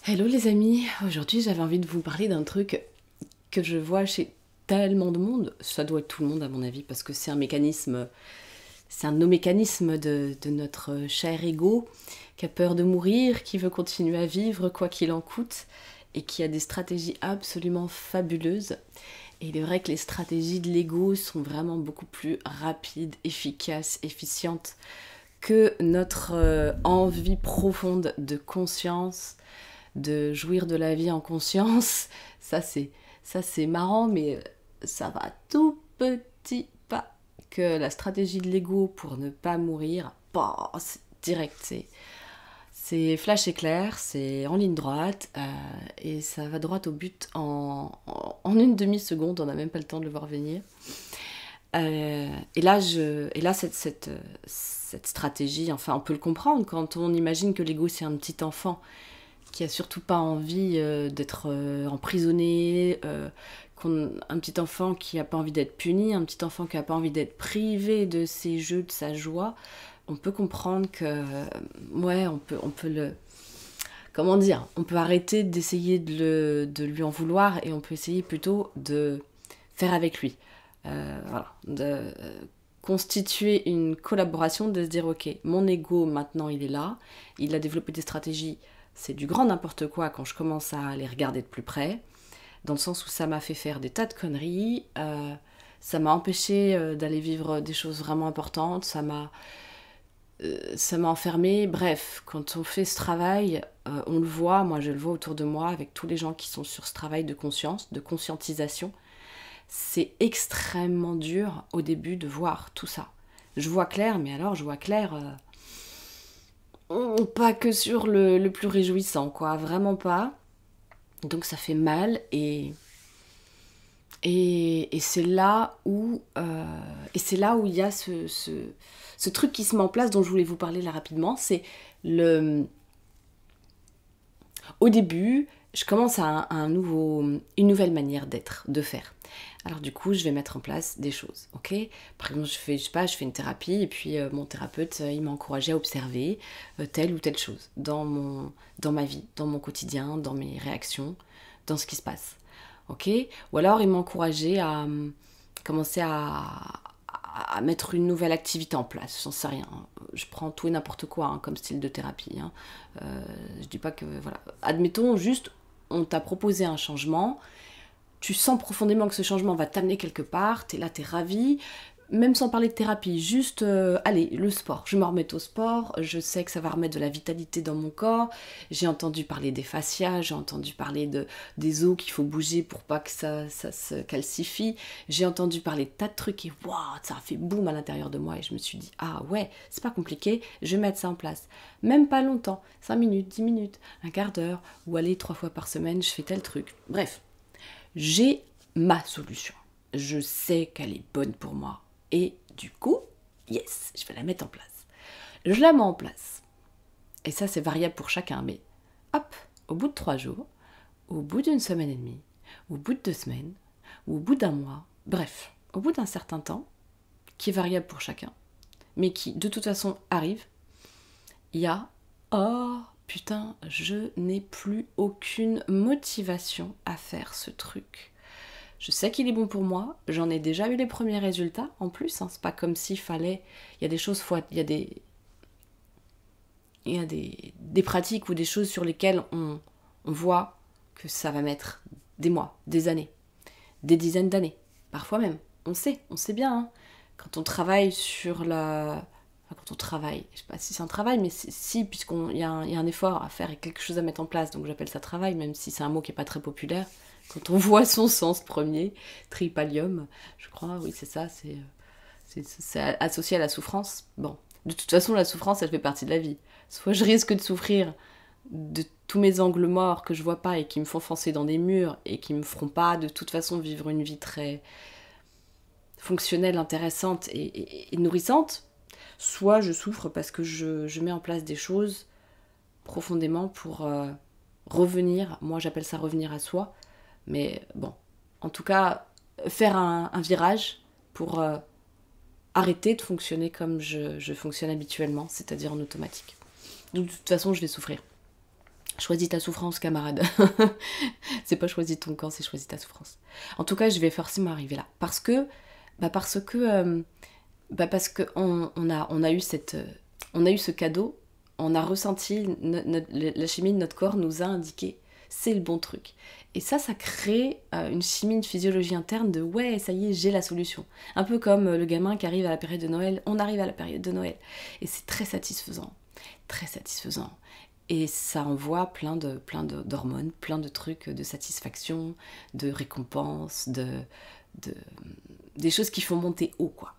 Hello les amis, aujourd'hui j'avais envie de vous parler d'un truc que je vois chez tellement de monde, ça doit être tout le monde à mon avis, parce que c'est un mécanisme, c'est un de nos mécanismes de notre cher ego, qui a peur de mourir, qui veut continuer à vivre quoi qu'il en coûte, et qui a des stratégies absolument fabuleuses. Et il est vrai que les stratégies de l'ego sont vraiment beaucoup plus rapides, efficaces, efficientes que notre envie profonde de conscience, de jouir de la vie en conscience. Ça c'est marrant, mais ça va tout petit pas que la stratégie de l'ego pour ne pas mourir. Bah, c'est direct, c'est flash éclair, c'est en ligne droite, et ça va droit au but en une demi-seconde, on n'a même pas le temps de le voir venir. Et là, cette stratégie, enfin, on peut le comprendre quand on imagine que l'ego c'est un petit enfant qui a surtout pas envie d'être emprisonné, un petit enfant qui a pas envie d'être puni, un petit enfant qui a pas envie d'être privé de ses jeux, de sa joie. On peut comprendre que, ouais, on peut le, comment dire, on peut arrêter d'essayer de lui en vouloir et on peut essayer plutôt de faire avec lui. Voilà, de constituer une collaboration, de se dire ok, mon ego maintenant il est là, il a développé des stratégies, c'est du grand n'importe quoi quand je commence à les regarder de plus près, dans le sens où ça m'a fait faire des tas de conneries, ça m'a empêché d'aller vivre des choses vraiment importantes, ça m'a enfermé. Bref, quand on fait ce travail, on le voit, moi je le vois autour de moi avec tous les gens qui sont sur ce travail de conscience, de conscientisation. C'est extrêmement dur au début de voir tout ça. Je vois clair, mais alors je vois clair, pas que sur le plus réjouissant, quoi, vraiment pas. Donc ça fait mal et c'est là où il y a ce truc qui se met en place dont je voulais vous parler là rapidement. C'est le au début, je commence à une nouvelle manière d'être, de faire. Alors du coup, je vais mettre en place des choses, ok. Par exemple, je fais une thérapie et puis mon thérapeute, il m'a encouragé à observer telle ou telle chose dans ma vie, dans mon quotidien, dans mes réactions, dans ce qui se passe, ok. Ou alors, il m'a encouragé à commencer à mettre une nouvelle activité en place, j'en sais rien. Je prends tout et n'importe quoi hein, comme style de thérapie. Hein. Je dis pas que, voilà. Admettons juste, on t'a proposé un changement, tu sens profondément que ce changement va t'amener quelque part, t'es là, t'es ravi, même sans parler de thérapie, juste, allez, le sport. Je me remets au sport, je sais que ça va remettre de la vitalité dans mon corps, j'ai entendu parler des fascias, j'ai entendu parler des os qu'il faut bouger pour pas que ça se calcifie, j'ai entendu parler de tas de trucs et waouh, ça a fait boum à l'intérieur de moi et je me suis dit, ah ouais, c'est pas compliqué, je vais mettre ça en place. Même pas longtemps, 5 minutes, 10 minutes, un quart d'heure, ou aller 3 fois par semaine, je fais tel truc. Bref, j'ai ma solution. Je sais qu'elle est bonne pour moi. Et du coup, yes, je vais la mettre en place. Je la mets en place. Et ça, c'est variable pour chacun. Mais hop, au bout de 3 jours, au bout d'une semaine et demie, au bout de 2 semaines, ou au bout d'un mois, bref, au bout d'un certain temps, qui est variable pour chacun, mais qui de toute façon arrive, il y a oh putain, je n'ai plus aucune motivation à faire ce truc. Je sais qu'il est bon pour moi, j'en ai déjà eu les premiers résultats en plus, hein, c'est pas comme s'il fallait. Il y a des choses, des pratiques ou des choses sur lesquelles on voit que ça va mettre des mois, des années, des dizaines d'années, parfois même. On sait bien, hein, quand on travaille sur la. Enfin, quand on travaille, je sais pas si c'est un travail, mais si, puisqu'il y a un effort à faire et quelque chose à mettre en place, donc j'appelle ça travail, même si c'est un mot qui est pas très populaire. Quand on voit son sens premier, tripalium, je crois, oui c'est ça, c'est associé à la souffrance. Bon, de toute façon la souffrance elle fait partie de la vie. Soit je risque de souffrir de tous mes angles morts que je vois pas et qui me font foncer dans des murs et qui me feront pas de toute façon vivre une vie très fonctionnelle, intéressante et nourrissante, soit je souffre parce que je mets en place des choses profondément pour revenir, moi j'appelle ça revenir à soi, mais bon, en tout cas, faire un virage pour arrêter de fonctionner comme je fonctionne habituellement, c'est-à-dire en automatique. Donc de toute façon, je vais souffrir. Choisis ta souffrance, camarade. C'est pas choisis ton camp, c'est choisis ta souffrance. En tout cas, je vais forcément arriver là. Parce que on a eu ce cadeau, on a ressenti, la chimie de notre corps nous a indiqué, c'est le bon truc. Et ça crée une chimie, une physiologie interne de ouais, ça y est, j'ai la solution. Un peu comme le gamin qui arrive à la période de Noël, on arrive à la période de Noël. Et c'est très satisfaisant, très satisfaisant. Et ça envoie plein d'hormones, plein de trucs de satisfaction, de récompense, des choses qui font monter haut, quoi.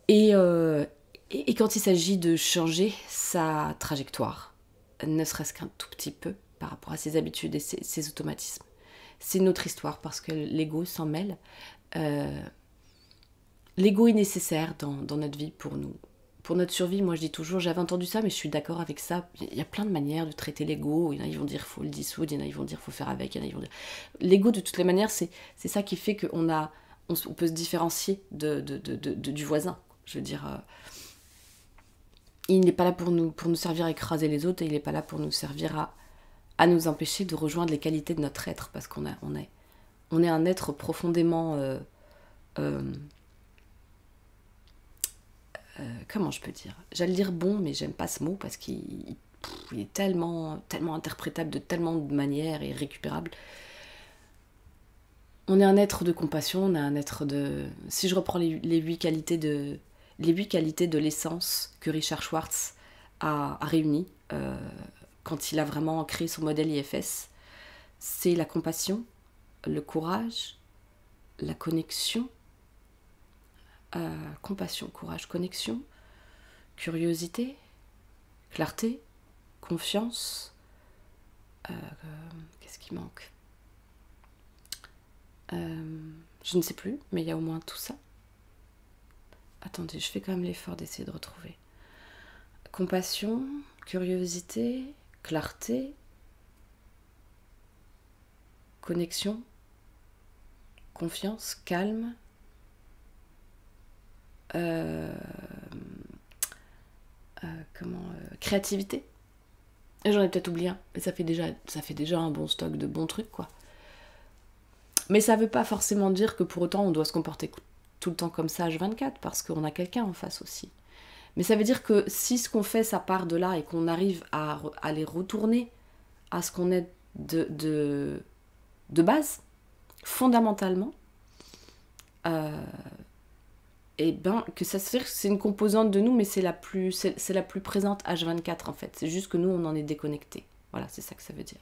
Et quand il s'agit de changer sa trajectoire, ne serait-ce qu'un tout petit peu par rapport à ses habitudes et ses automatismes, c'est une autre histoire parce que l'ego s'en mêle. L'ego est nécessaire dans notre vie pour nous. Pour notre survie, moi je dis toujours, j'avais entendu ça, mais je suis d'accord avec ça. Il y a plein de manières de traiter l'ego. Il y en a qui vont dire qu'il faut le dissoudre, il y en a qui vont dire qu'il faut faire avec, il y en a qui vont dire... L'ego, de toutes les manières, c'est ça qui fait qu'on peut se différencier du voisin. Je veux dire, il n'est pas là pour nous servir à écraser les autres, et il n'est pas là pour nous servir à nous empêcher de rejoindre les qualités de notre être, parce qu'on est un être profondément... comment je peux dire ? J'allais dire bon, mais j'aime pas ce mot parce qu'il est tellement interprétable de tellement de manières et récupérable. On est un être de compassion, on est un être de... Si je reprends les 8 qualités de l'essence que Richard Schwartz a réunies quand il a vraiment créé son modèle IFS, c'est la compassion, le courage, la connexion, compassion, courage, connexion, curiosité, clarté, confiance. Qu'est-ce qui manque ? Je ne sais plus, mais il y a au moins tout ça. Attendez, je fais quand même l'effort d'essayer de retrouver. Compassion, curiosité, clarté, connexion, confiance, calme, créativité. Et j'en ai peut-être oublié un, mais ça fait déjà un bon stock de bons trucs, quoi. Mais ça veut pas forcément dire que pour autant on doit se comporter tout le temps comme ça H24, parce qu'on a quelqu'un en face aussi. Mais ça veut dire que si ce qu'on fait ça part de là et qu'on arrive à les retourner à ce qu'on est de base, fondamentalement, et ben que ça veut dire que c'est une composante de nous, mais c'est la plus présente H24 en fait. C'est juste que nous on en est déconnecté. Voilà, c'est ça que ça veut dire.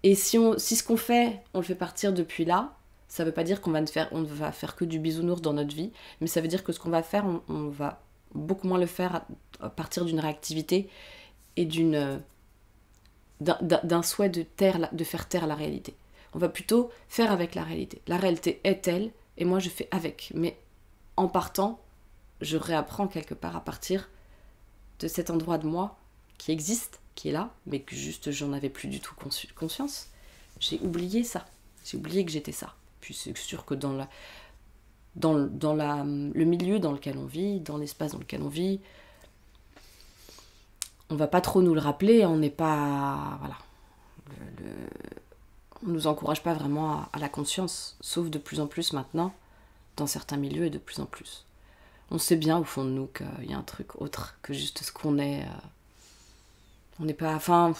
Et si ce qu'on fait, on le fait partir depuis là, ça veut pas dire qu'on va faire que du bisounours dans notre vie, mais ça veut dire que ce qu'on va faire, on va beaucoup moins le faire à partir d'une réactivité et d'un souhait de faire taire la réalité. On va plutôt faire avec la réalité. La réalité est telle, et moi je fais avec. Mais en partant, je réapprends quelque part à partir de cet endroit de moi qui existe, qui est là, mais que juste j'en avais plus du tout conscience. J'ai oublié ça. J'ai oublié que j'étais ça. Puis c'est sûr que dans le milieu dans lequel on vit, dans l'espace dans lequel on vit, on va pas trop nous le rappeler, on n'est pas... Voilà. On nous encourage pas vraiment à la conscience, sauf de plus en plus maintenant, dans certains milieux et de plus en plus. On sait bien au fond de nous qu'il y a un truc autre que juste ce qu'on est... On n'est pas... Enfin,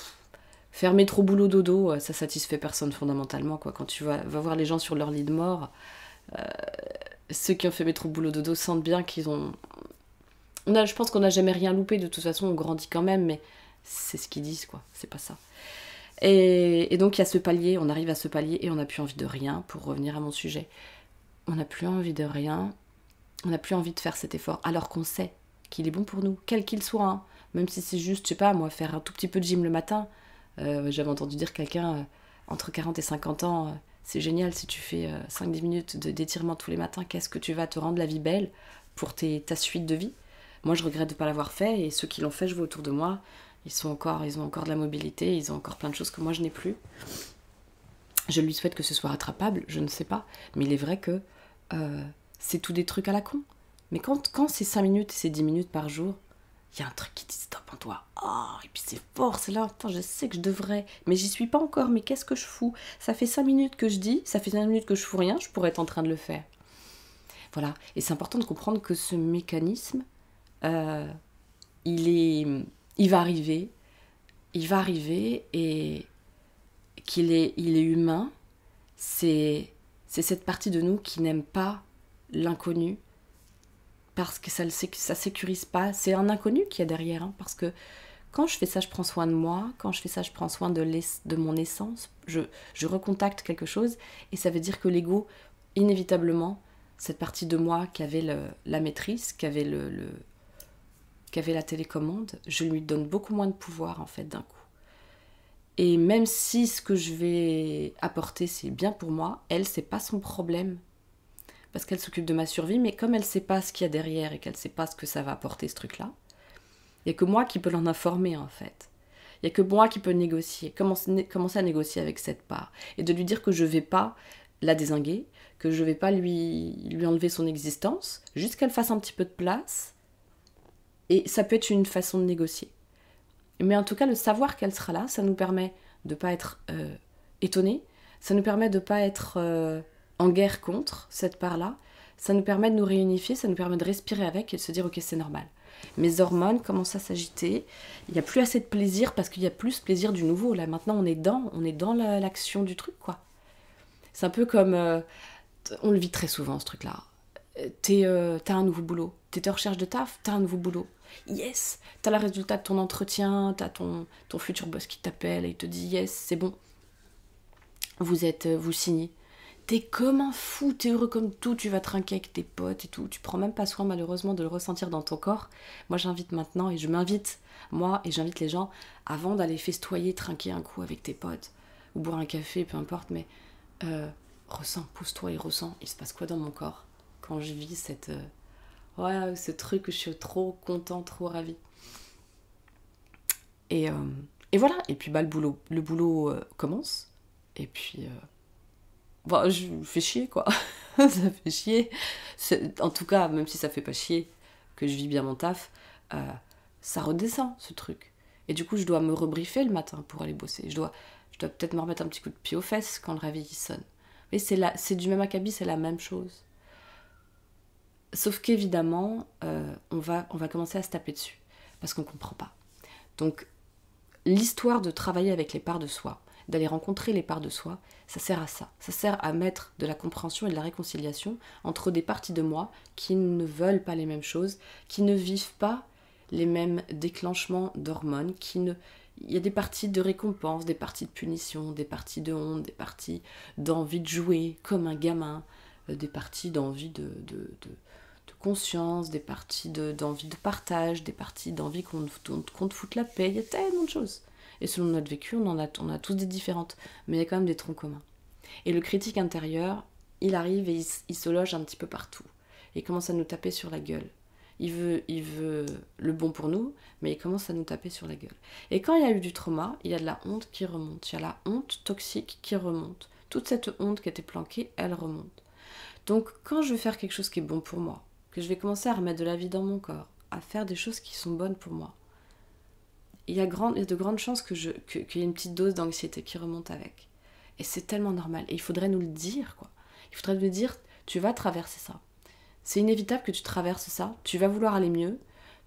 faire métro boulot dodo, ça satisfait personne fondamentalement, quoi. Quand tu vas voir les gens sur leur lit de mort, ceux qui ont fait métro boulot dodo sentent bien qu'ils ont... je pense qu'on n'a jamais rien loupé, de toute façon on grandit quand même, mais c'est ce qu'ils disent, quoi. C'est pas ça. Et donc il y a ce palier, on arrive à ce palier et on n'a plus envie de rien, pour revenir à mon sujet. On n'a plus envie de rien, on n'a plus envie de faire cet effort, alors qu'on sait qu'il est bon pour nous, quel qu'il soit, hein. Même si c'est juste, je sais pas, moi, faire un tout petit peu de gym le matin. J'avais entendu dire quelqu'un, entre 40 et 50 ans, c'est génial si tu fais 5-10 minutes d'étirement tous les matins, qu'est-ce que tu vas te rendre la vie belle pour ta suite de vie. Moi, je regrette de ne pas l'avoir fait, et ceux qui l'ont fait, je vois autour de moi, ils ont encore de la mobilité, ils ont encore plein de choses que moi, je n'ai plus. Je lui souhaite que ce soit rattrapable, je ne sais pas, mais il est vrai que c'est tout des trucs à la con. Mais quand c'est 5 minutes et c'est 10 minutes par jour, il y a un truc qui dit stop en toi. Oh, et puis c'est fort, c'est là, attends, je sais que je devrais, mais j'y suis pas encore, mais qu'est-ce que je fous? Ça fait 5 minutes que je dis, ça fait 5 minutes que je fous rien, je pourrais être en train de le faire. Voilà, et c'est important de comprendre que ce mécanisme, euh, il va arriver, et il est humain. C'est cette partie de nous qui n'aime pas l'inconnu, parce que ça sécurise pas. C'est un inconnu qu'il y a derrière, hein, parce que quand je fais ça, je prends soin de moi. Quand je fais ça, je prends soin de mon essence. Je recontacte quelque chose, et ça veut dire que l'ego, inévitablement, cette partie de moi qui avait la maîtrise, qui avait la télécommande, je lui donne beaucoup moins de pouvoir en fait d'un coup. Et même si ce que je vais apporter c'est bien pour moi, elle, c'est pas son problème, parce qu'elle s'occupe de ma survie, mais comme elle sait pas ce qu'il y a derrière et qu'elle sait pas ce que ça va apporter ce truc-là, il y a que moi qui peux l'en informer en fait. Il y a que moi qui peux négocier, commencer à négocier avec cette part, et de lui dire que je vais pas la dézinguer, que je vais pas lui enlever son existence, juste qu'elle fasse un petit peu de place, et ça peut être une façon de négocier. Mais en tout cas, le savoir qu'elle sera là, ça nous permet de ne pas être étonnés, ça nous permet de ne pas être en guerre contre cette part-là, ça nous permet de nous réunifier, ça nous permet de respirer avec et de se dire ok, c'est normal. Mes hormones commencent à s'agiter, il n'y a plus assez de plaisir parce qu'il y a plus plaisir du nouveau. Là maintenant, on est dans l'action du truc, quoi. C'est un peu comme, on le vit très souvent ce truc-là. T'as un nouveau boulot, t'es en recherche de taf, t'as un nouveau boulot. Yes, t'as le résultat de ton entretien, t'as ton futur boss qui t'appelle et il te dit yes, c'est bon, vous signez. T'es comme un fou, t'es heureux comme tout, tu vas trinquer avec tes potes et tout. Tu prends même pas soin malheureusement de le ressentir dans ton corps. Moi j'invite maintenant, et je m'invite, moi et j'invite les gens, avant d'aller festoyer, trinquer un coup avec tes potes, ou boire un café, peu importe, mais ressens, pousse-toi et ressens, il se passe quoi dans mon corps quand je vis ce truc où je suis trop content, trop ravie. Et voilà, et puis le boulot commence, et puis je fais chier quoi. Ça fait chier. En tout cas, même si ça fait pas chier, que je vis bien mon taf, ça redescend ce truc. Et du coup, je dois me rebriefer le matin pour aller bosser. Je dois peut-être me remettre un petit coup de pied aux fesses quand le réveil sonne. Mais c'est du même acabit, c'est la même chose. Sauf qu'évidemment, on va commencer à se taper dessus, parce qu'on ne comprend pas. Donc, l'histoire de travailler avec les parts de soi, d'aller rencontrer les parts de soi, ça sert à ça. Ça sert à mettre de la compréhension et de la réconciliation entre des parties de moi qui ne veulent pas les mêmes choses, qui ne vivent pas les mêmes déclenchements d'hormones, il y a des parties de récompense, des parties de punition, des parties de honte, des parties d'envie de jouer comme un gamin, des parties d'envie de conscience, des parties d'envie de partage, des parties d'envie qu'on te foute la paix. Il y a tellement de choses. Et selon notre vécu, on a tous des différentes. Mais il y a quand même des troncs communs. Et le critique intérieur, il arrive et il se loge un petit peu partout. Et il commence à nous taper sur la gueule. Il veut le bon pour nous, mais il commence à nous taper sur la gueule. Et quand il y a eu du trauma, il y a de la honte qui remonte. Il y a la honte toxique qui remonte. Toute cette honte qui était planquée, elle remonte. Donc quand je veux faire quelque chose qui est bon pour moi, que je vais commencer à remettre de la vie dans mon corps, à faire des choses qui sont bonnes pour moi, il y a de grandes chances qu'il y ait une petite dose d'anxiété qui remonte avec. Et c'est tellement normal. Et il faudrait nous le dire, quoi. Il faudrait nous dire, tu vas traverser ça. C'est inévitable que tu traverses ça. Tu vas vouloir aller mieux.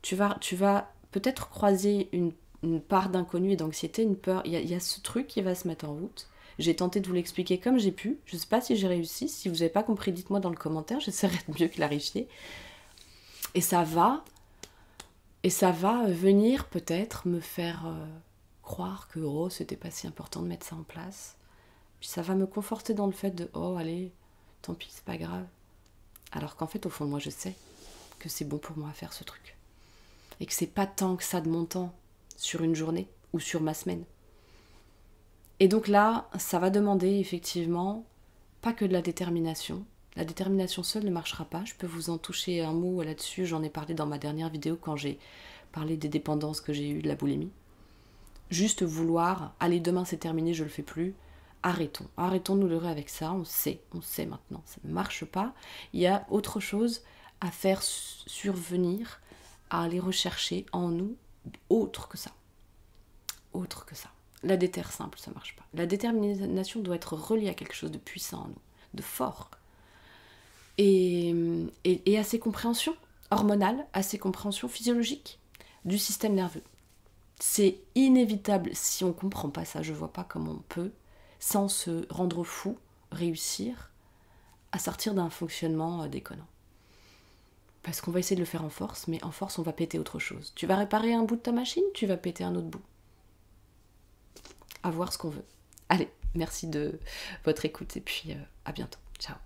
Tu vas peut-être croiser une part d'inconnu et d'anxiété, une peur. Il y a ce truc qui va se mettre en route. J'ai tenté de vous l'expliquer comme j'ai pu. Je ne sais pas si j'ai réussi. Si vous n'avez pas compris, dites-moi dans le commentaire. J'essaierai de mieux clarifier. Et ça va venir peut-être me faire croire que oh, c'était pas si important de mettre ça en place. Puis ça va me conforter dans le fait de oh, allez, tant pis, c'est pas grave. Alors qu'en fait, au fond de moi, je sais que c'est bon pour moi à faire ce truc. Et que c'est pas tant que ça de mon temps sur une journée ou sur ma semaine. Et donc là, ça va demander effectivement pas que de la détermination. La détermination seule ne marchera pas. Je peux vous en toucher un mot là-dessus. J'en ai parlé dans ma dernière vidéo quand j'ai parlé des dépendances que j'ai eues de la boulimie. Juste vouloir, allez, demain c'est terminé, je le fais plus. Arrêtons de nous leurrer avec ça. On sait maintenant. Ça ne marche pas. Il y a autre chose à faire survenir à aller rechercher en nous autre que ça. Autre que ça. La déter simple, ça marche pas. La détermination doit être reliée à quelque chose de puissant en nous, de fort. Et à ces compréhensions hormonales, à ces compréhensions physiologiques du système nerveux. C'est inévitable. Si on ne comprend pas ça, je ne vois pas comment on peut, sans se rendre fou, réussir à sortir d'un fonctionnement déconnant. Parce qu'on va essayer de le faire en force, mais en force, on va péter autre chose. Tu vas réparer un bout de ta machine, tu vas péter un autre bout. À voir ce qu'on veut. Allez, merci de votre écoute et puis à bientôt. Ciao.